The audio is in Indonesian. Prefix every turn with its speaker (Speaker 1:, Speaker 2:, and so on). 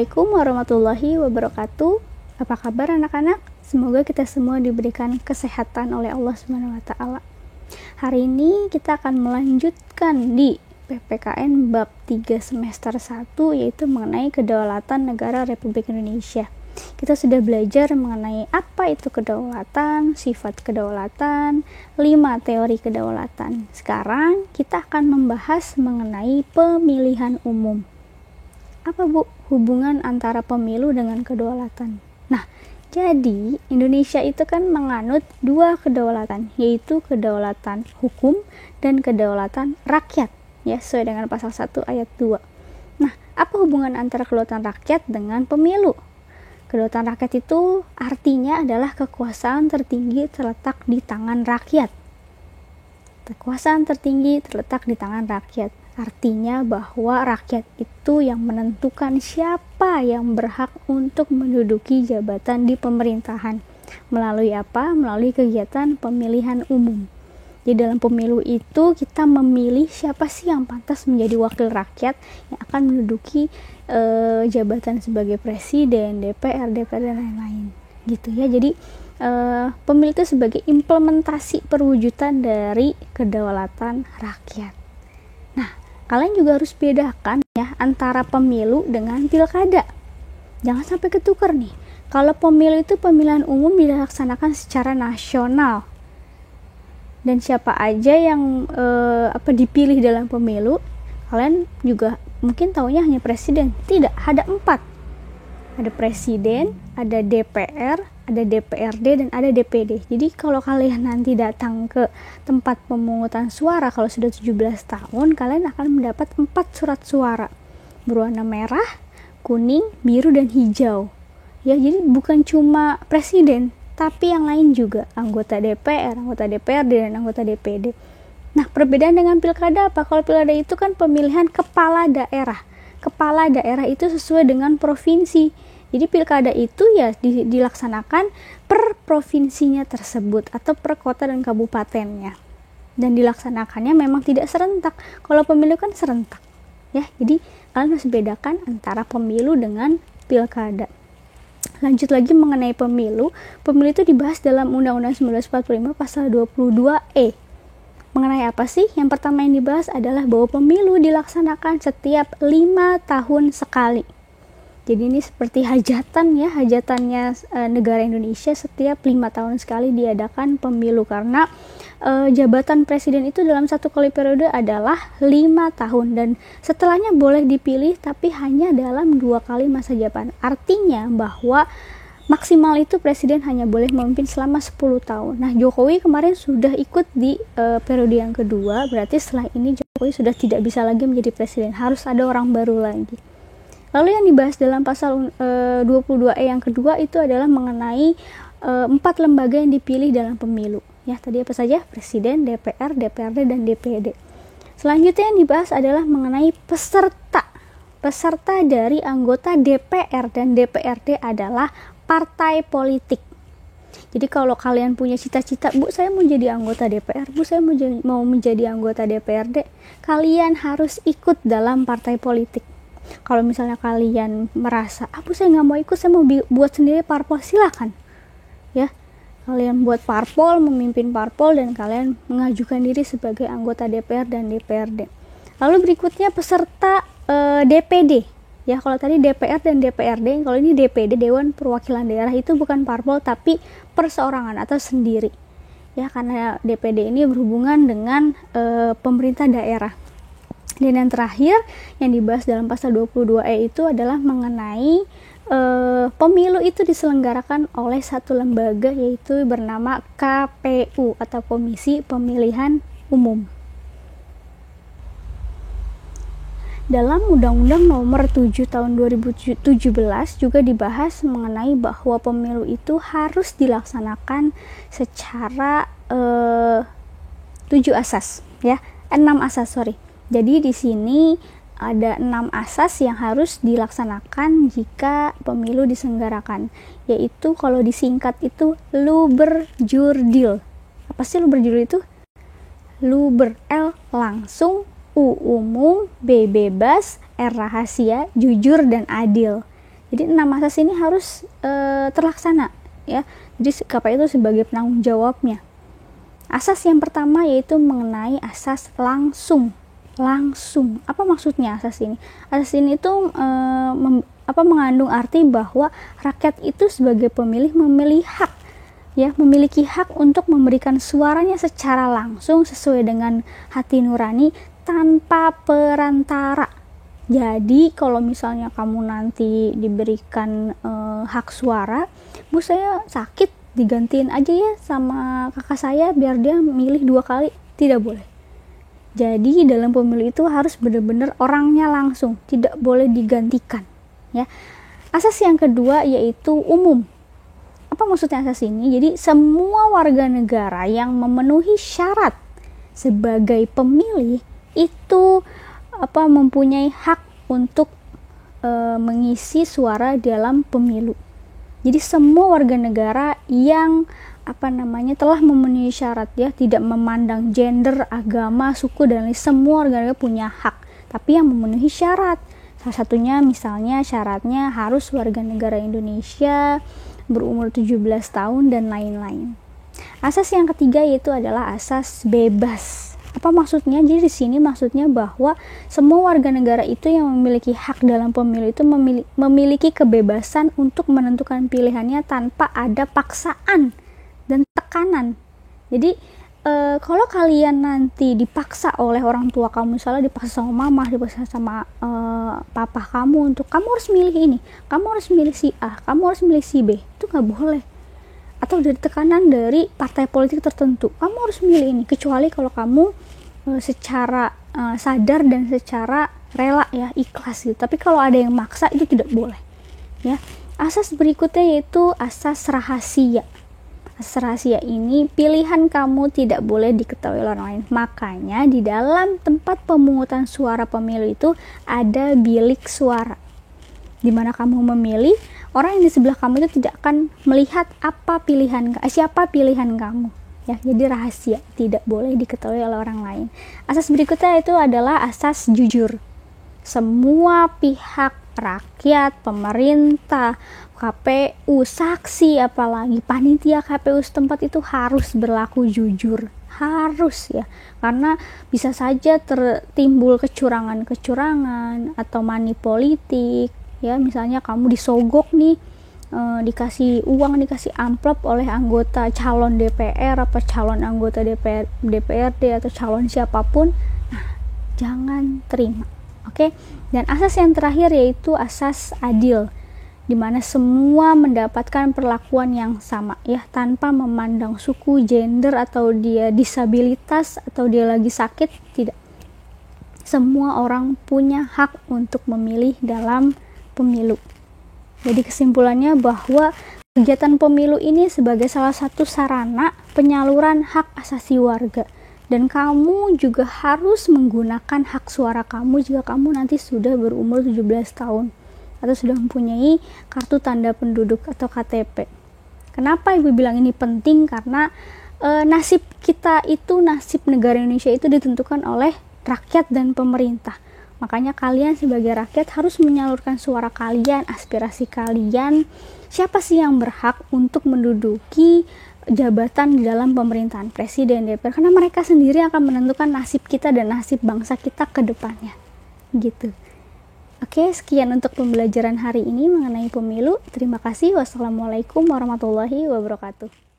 Speaker 1: Assalamualaikum warahmatullahi wabarakatuh. Apa kabar anak-anak? Semoga kita semua diberikan kesehatan oleh Allah Subhanahu wa taala. Hari ini kita akan melanjutkan di PPKN bab 3 semester 1, yaitu mengenai kedaulatan negara Republik Indonesia. Kita sudah belajar mengenai apa itu kedaulatan, sifat kedaulatan, 5 teori kedaulatan. Sekarang kita akan membahas mengenai pemilihan umum. Apa Bu hubungan antara pemilu dengan kedaulatan? Nah, jadi Indonesia itu kan menganut 2 kedaulatan, yaitu kedaulatan hukum dan kedaulatan rakyat, ya, sesuai dengan pasal 1 ayat 2. Nah, apa hubungan antara kedaulatan rakyat dengan pemilu? Kedaulatan rakyat itu artinya adalah kekuasaan tertinggi terletak di tangan rakyat. Kekuasaan tertinggi terletak di tangan rakyat. Artinya bahwa rakyat itu yang menentukan siapa yang berhak untuk menduduki jabatan di pemerintahan. Melalui apa? Melalui kegiatan pemilihan umum. Di dalam pemilu itu kita memilih siapa sih yang pantas menjadi wakil rakyat yang akan menduduki jabatan sebagai presiden, DPR, DPRD dan lain-lain. Gitu ya. Jadi pemilu itu sebagai implementasi perwujudan dari kedaulatan rakyat. Nah, kalian juga harus bedakan ya antara pemilu dengan pilkada. Jangan sampai ketukar nih. Kalau pemilu itu pemilihan umum dilaksanakan secara nasional. Dan siapa aja yang dipilih dalam pemilu, kalian juga mungkin taunya hanya presiden. Tidak, ada 4. Ada presiden, ada DPR, ada DPRD, dan ada DPD. Jadi kalau kalian nanti datang ke tempat pemungutan suara, kalau sudah 17 tahun, kalian akan mendapat 4 surat suara berwarna merah, kuning, biru, dan hijau. Ya, jadi bukan cuma presiden, tapi yang lain juga, anggota DPR, anggota DPRD, dan anggota DPD. Nah, perbedaan dengan pilkada apa? Kalau pilkada itu kan pemilihan kepala daerah. Kepala daerah itu sesuai dengan provinsi. Jadi pilkada itu ya dilaksanakan per provinsinya tersebut atau per kota dan kabupatennya. Dan dilaksanakannya memang tidak serentak. Kalau pemilu kan serentak. Ya, jadi kalian harus bedakan antara pemilu dengan pilkada. Lanjut lagi mengenai pemilu. Pemilu itu dibahas dalam Undang-Undang 1945 pasal 22E. Mengenai apa sih? Yang pertama yang dibahas adalah bahwa pemilu dilaksanakan setiap 5 tahun sekali. Jadi ini seperti hajatan ya, hajatannya negara Indonesia setiap 5 tahun sekali diadakan pemilu, karena jabatan presiden itu dalam 1 kali periode adalah 5 tahun dan setelahnya boleh dipilih tapi hanya dalam 2 kali masa jabatan. Artinya bahwa maksimal itu presiden hanya boleh memimpin selama 10 tahun. Nah, Jokowi kemarin sudah ikut di periode yang kedua, berarti setelah ini Jokowi sudah tidak bisa lagi menjadi presiden, harus ada orang baru lagi. Lalu yang dibahas dalam pasal 22E yang kedua itu adalah mengenai 4 lembaga yang dipilih dalam pemilu. Ya, tadi apa saja? Presiden, DPR, DPRD, dan DPD. Selanjutnya yang dibahas adalah mengenai peserta. Peserta dari anggota DPR dan DPRD adalah partai politik. Jadi kalau kalian punya cita-cita, Bu, saya mau jadi anggota DPR, Bu, saya mau menjadi anggota DPRD, kalian harus ikut dalam partai politik. Kalau misalnya kalian merasa, Bu, saya nggak mau ikut, saya mau buat sendiri parpol, silakan. Ya, kalian buat parpol, memimpin parpol, dan kalian mengajukan diri sebagai anggota DPR dan DPRD. Lalu berikutnya peserta DPD. Ya, kalau tadi DPR dan DPRD, kalau ini DPD, Dewan Perwakilan Daerah, itu bukan parpol tapi perseorangan atau sendiri. Ya, karena DPD ini berhubungan dengan pemerintah daerah. Dan yang terakhir yang dibahas dalam pasal 22E itu adalah mengenai pemilu itu diselenggarakan oleh satu lembaga, yaitu bernama KPU atau Komisi Pemilihan Umum. Dalam Undang-Undang Nomor 7 Tahun 2017 juga dibahas mengenai bahwa pemilu itu harus dilaksanakan secara 7 asas, ya, 6 asas, Jadi di sini ada 6 asas yang harus dilaksanakan jika pemilu diselenggarakan, yaitu kalau disingkat itu luberjurdil. Apa sih luberjurdil itu? Luber, L langsung, U umum, B bebas, R rahasia, jujur, dan adil. Jadi 6 asas ini harus terlaksana ya. Jadi KPI itu sebagai penanggung jawabnya. Asas yang pertama yaitu mengenai asas langsung. Apa maksudnya asas ini? Asas ini tuh mengandung arti bahwa rakyat itu sebagai pemilih memiliki hak untuk memberikan suaranya secara langsung sesuai dengan hati nurani tanpa perantara. Jadi kalau misalnya kamu nanti diberikan hak suara, Bu saya sakit, digantiin aja ya sama kakak saya biar dia milih 2 kali, tidak boleh. Jadi dalam pemilu itu harus benar-benar orangnya langsung, tidak boleh digantikan ya. Asas yang kedua yaitu umum. Apa maksudnya asas ini? Jadi semua warga negara yang memenuhi syarat sebagai pemilih itu mempunyai hak untuk mengisi suara dalam pemilu. Jadi semua warga negara yang telah memenuhi syarat ya, tidak memandang gender, agama, suku dan lain, semua warga negara punya hak, tapi yang memenuhi syarat. Salah satunya misalnya syaratnya harus warga negara Indonesia, berumur 17 tahun dan lain-lain. Asas yang ketiga yaitu adalah asas bebas. Apa maksudnya? Jadi di sini maksudnya bahwa semua warga negara itu yang memiliki hak dalam pemilu itu memiliki kebebasan untuk menentukan pilihannya tanpa ada paksaan dan tekanan. Jadi kalau kalian nanti dipaksa oleh orang tua kamu, misalnya dipaksa sama mama, dipaksa sama papa kamu untuk kamu harus milih ini, kamu harus milih si A, kamu harus milih si B, itu nggak boleh. Atau dari tekanan dari partai politik tertentu, kamu harus milih ini, kecuali kalau kamu secara sadar dan secara rela ya, ikhlas gitu. Tapi kalau ada yang maksa itu tidak boleh ya. Asas berikutnya yaitu asas rahasia. Asas rahasia ini pilihan kamu tidak boleh diketahui orang lain. Makanya di dalam tempat pemungutan suara pemilu itu ada bilik suara, di mana kamu memilih, orang yang di sebelah kamu itu tidak akan melihat siapa pilihan kamu ya. Jadi rahasia, tidak boleh diketahui oleh orang lain. Asas berikutnya itu adalah asas jujur. Semua pihak, rakyat, pemerintah, KPU, saksi, apalagi panitia KPU setempat itu harus berlaku jujur, harus ya, karena bisa saja tertimbul kecurangan atau money politik ya. Misalnya kamu disogok nih, dikasih uang, dikasih amplop oleh anggota calon DPR atau calon anggota DPRD atau calon siapapun, nah jangan terima. Oke. Dan asas yang terakhir yaitu asas adil, di mana semua mendapatkan perlakuan yang sama ya, tanpa memandang suku, gender, atau dia disabilitas atau dia lagi sakit, tidak. Semua orang punya hak untuk memilih dalam pemilu. Jadi kesimpulannya bahwa kegiatan pemilu ini sebagai salah satu sarana penyaluran hak asasi warga, dan kamu juga harus menggunakan hak suara kamu jika kamu nanti sudah berumur 17 tahun atau sudah mempunyai kartu tanda penduduk atau KTP. Kenapa Ibu bilang ini penting? Karena nasib kita itu, nasib negara Indonesia itu ditentukan oleh rakyat dan pemerintah. Makanya kalian sebagai rakyat harus menyalurkan suara kalian, aspirasi kalian. Siapa sih yang berhak untuk menduduki jabatan di dalam pemerintahan, presiden, DPR? Karena mereka sendiri akan menentukan nasib kita dan nasib bangsa kita ke depannya. Gitu. Oke, sekian untuk pembelajaran hari ini mengenai pemilu. Terima kasih. Wassalamualaikum warahmatullahi wabarakatuh.